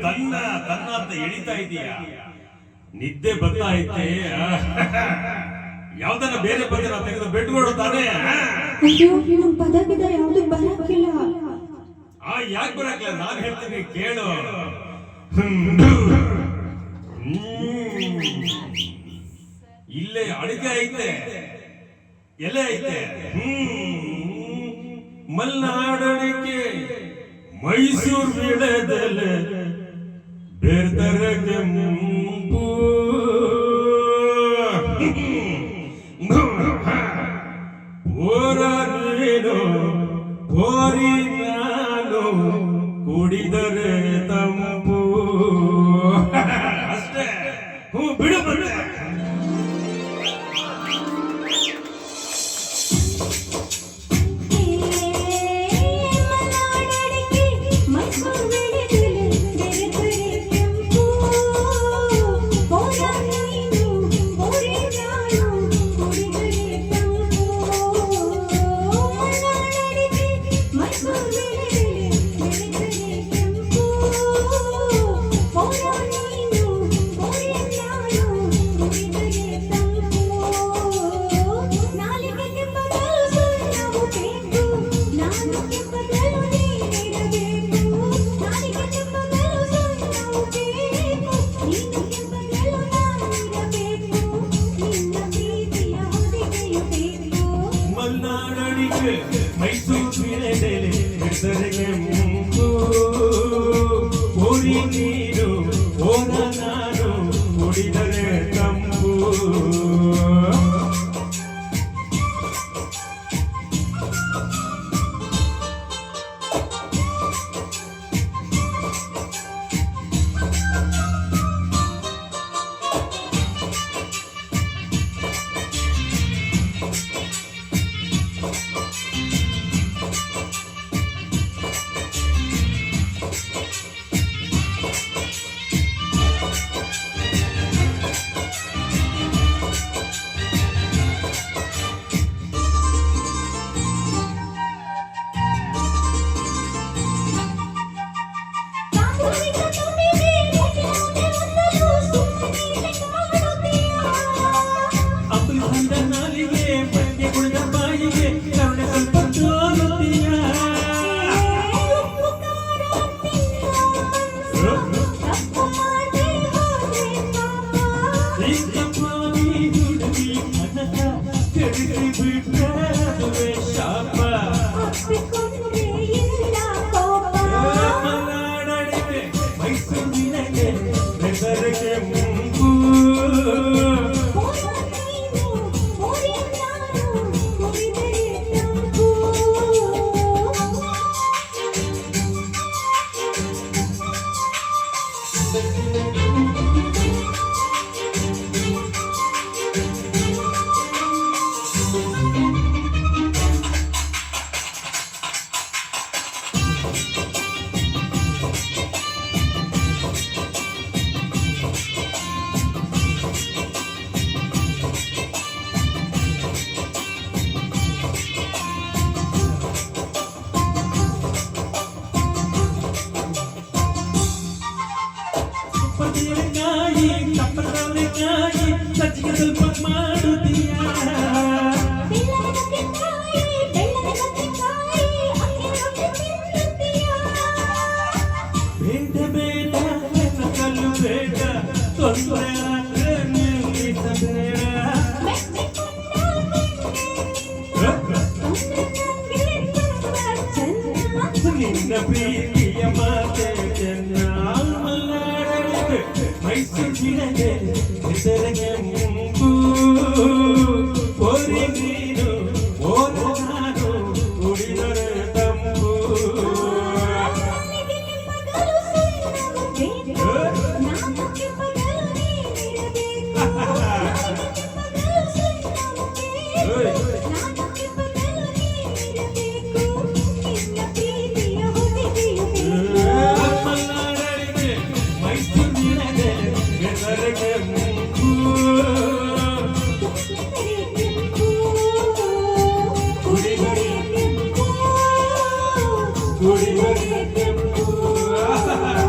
ತನ್ನ ತನ್ನ ಅಂತ ಎಳಿತಾ ಇದೀಯ. ನಿದ್ದೆ ಬರ್ತಾ ಐತೆ. ಯಾವ್ದನ್ನ ಬೇರೆ ಪದನ ತೆಗೆದು ಬಿಟ್ಕೊಡು ತಾನೇ. ಪದವಿದ ಯಾವ್ದು ಬರಕ್ಕಿಲ್ಲ. ಯಾಕೆ ಬರಕ್ಕಿಲ್ಲ? ನಾನು ಹೇಳ್ತೀನಿ ಕೇಳು. ಇಲ್ಲೇ ಅಡಿಗೆ ಐತೆ, ಎಲೆ ಐತೆ. ಮಲ್ನಾಡಡಿಕೆ ಮೈಸೂರು ವಿಳೆದೆಲೆ ಬೇರ್ದರಗೆ ಮುಂಪು ಪೋರೇನು ಪೋರಿ ನಾನು ಕುಡಿದರೆ ತಂಪು. ಅಷ್ಟೇ. ಬಿಡು ಬಿಡು. ಮೈಸೂರು ವಿಳೆದೆಲೆ ಬೇರ್ದರಗೆ ಮುಂಪು ಪೋರಿ ನೀನು ಓರ ನಾನು ಕುಡಿದರೆ ತಂಪು. ಪ್ರೀತಿಯ ಮಾತೆ ಮೈಸೂರು ಹೆಸರಿಗೆ ಮುಂಬು ಓರಿ ನೀನು ಓರ ನಾನು ಕುಡಿದರೆ ತಂಬು. Good evening.